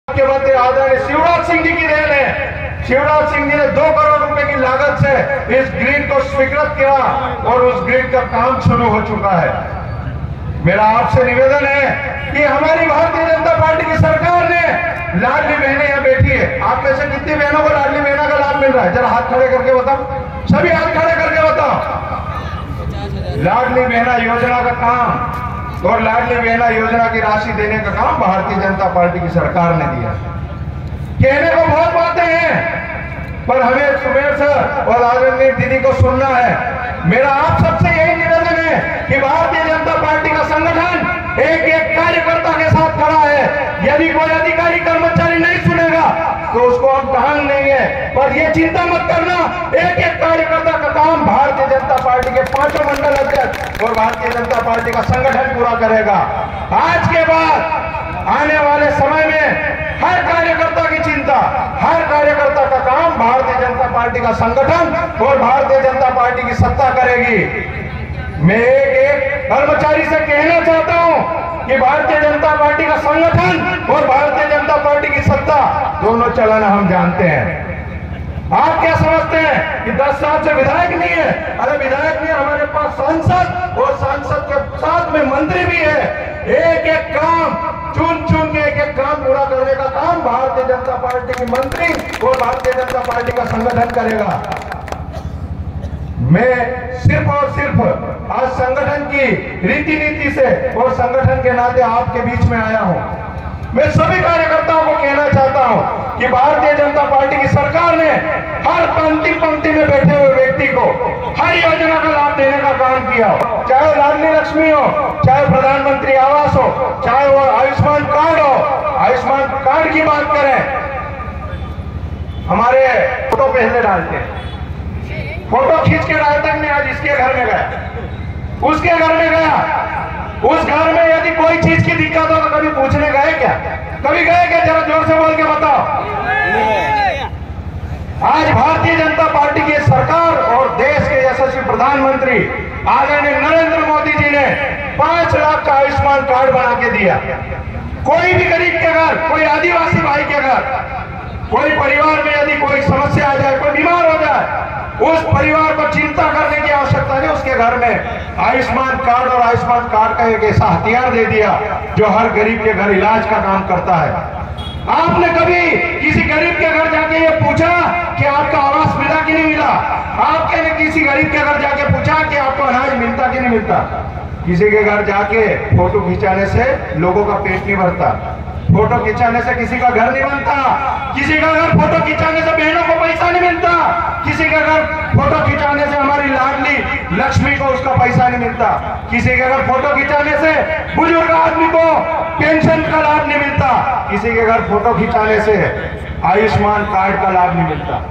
मुख्यमंत्री आदरणीय शिवराज सिंह जी की देन है। शिवराज सिंह जी ने 2 करोड़ रुपए की लागत से इस ग्रिड को स्वीकृत किया और उस ग्रिड का काम शुरू हो चुका है। मेरा आपसे निवेदन है कि हमारी भारतीय जनता पार्टी की सरकार ने लाडली बहनें यहाँ बैठी है, आप में से कितनी बहनों को लाडली बहना का लाभ मिल रहा है? जरा हाथ खड़े करके बताओ, सभी हाथ खड़े करके बताओ। लाडली बहना योजना का काम और लाडली बहना योजना की राशि देने का काम भारतीय जनता पार्टी की सरकार ने दिया। कहने को बहुत बातें हैं पर हमें सुमेर सर और आदरणीय दीदी को सुनना है। मेरा आप सबसे यही निवेदन है कि भारतीय जनता पार्टी का संगठन एक एक कार्यकर्ता के साथ खड़ा है। यदि कोई अधिकारी कर्मचारी नहीं सुनेगा तो उसको हम टांग देंगे, पर ये चिंता मत करना, एक एक कार्यकर्ता का काम भारतीय जनता पार्टी के 5 मंडल अध्यक्ष और भारतीय जनता पार्टी का संगठन पूरा करेगा। आज के बाद आने वाले समय में हर कार्यकर्ता की चिंता, हर कार्यकर्ता का काम भारतीय जनता पार्टी का संगठन और भारतीय जनता पार्टी की सत्ता करेगी। मैं एक एक कर्मचारी से कहना चाहता हूं कि भारतीय जनता पार्टी का संगठन और भारतीय जनता पार्टी की सत्ता दोनों चलाना हम जानते हैं। आप क्या समझते हैं कि 10 साल से विधायक नहीं है? अरे विधायक नहीं, हमारे पास सांसद और सांसद के साथ में मंत्री भी है। एक एक काम चुन चुन के एक एक काम पूरा करने का काम भारतीय जनता पार्टी की मंत्री और भारतीय जनता पार्टी का संगठन करेगा। मैं सिर्फ और सिर्फ आज संगठन की रीति नीति से और संगठन के नाते आपके बीच में आया हूं। मैं सभी कार्यकर्ताओं को कहना चाहता हूं कि भारतीय जनता पार्टी की सरकार ने हर अंतिम पंक्ति में बैठे हुए व्यक्ति को हर योजना का लाभ देने का काम किया, चाहे लाडली लक्ष्मी हो, चाहे प्रधानमंत्री आवास हो, चाहे वो आयुष्मान कार्ड हो। आयुष्मान कार्ड की बात करें, हमारे फोटो पहले डालते हैं, फोटो खींच के डालते हैं। मैं आज इसके घर में गया, उसके घर में गया, उस घर में यदि कोई चीज की दिक्कत हो तो कभी पूछने गए क्या? कभी गए क्या? जरा जोर से बोल के बताओ। आज भारतीय जनता पार्टी की सरकार और देश के यशस्वी प्रधानमंत्री आदरणीय नरेंद्र मोदी जी ने 5 लाख का आयुष्मान कार्ड बना के दिया। कोई भी गरीब के घर, कोई आदिवासी भाई के घर, कोई परिवार में यदि कोई समस्या आ जाए, कोई बीमार हो जाए, उस परिवार को चिंता करने की आवश्यकता नहीं। उसके घर में आयुष्मान कार्ड और आयुष्मान कार्ड का एक ऐसा हथियार दे दिया जो हर गरीब के घर इलाज का काम करता है। आपने कभी किसी गरीब के घर जाके ये पूछा कि आपका आवास मिला कि नहीं मिला? आपने किसी गरीब के घर जाके पूछा कि आपको अनाज मिलता कि नहीं मिलता? किसी के घर जाके फोटो खिंचाने से लोगों का पेट नहीं भरता, फोटो खिंचाने से किसी का घर नहीं बनता, किसी का घर फोटो खिंचाने से बहनों को पैसा नहीं मिलता, किसी के घर फोटो खिंचाने से हमारी लाडली लक्ष्मी को उसका पैसा नहीं मिलता, किसी के घर फोटो खिंचाने से बुजुर्ग आदमी को पेंशन का लाभ नहीं मिलता, किसी के घर फोटो खिंचाने से आयुष्मान कार्ड का लाभ नहीं मिलता।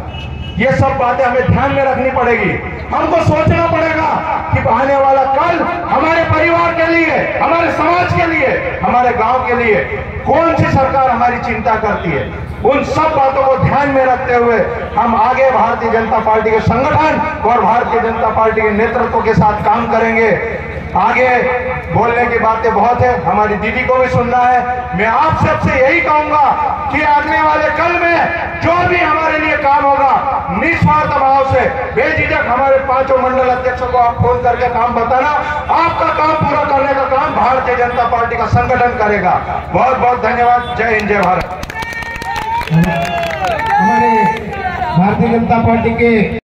ये सब बातें हमें ध्यान में रखनी पड़ेगी। हमको सोचना पड़ेगा कि आने वाला कल हमारे परिवार के लिए, हमारे समाज के लिए, हमारे गांव के लिए कौन सी सरकार हमारी चिंता करती है। उन सब बातों को ध्यान में रखते हुए हम आगे भारतीय जनता पार्टी के संगठन और भारतीय जनता पार्टी के नेतृत्व के साथ काम करेंगे। आगे बोलने की बातें बहुत है, हमारी दीदी को भी सुनना है। मैं आप सबसे यही कहूंगा कि आने वाले कल में जो भी हमारे लिए काम होगा, निस्वार्थ भाव से बेझिझक हमारे 5 मंडल अध्यक्षों को आप फोन करके काम बताना। आपका काम पूरा करने का काम भारतीय जनता पार्टी का संगठन करेगा। बहुत बहुत धन्यवाद। जय हिंद, जय भारत। हमारे भारतीय जनता पार्टी के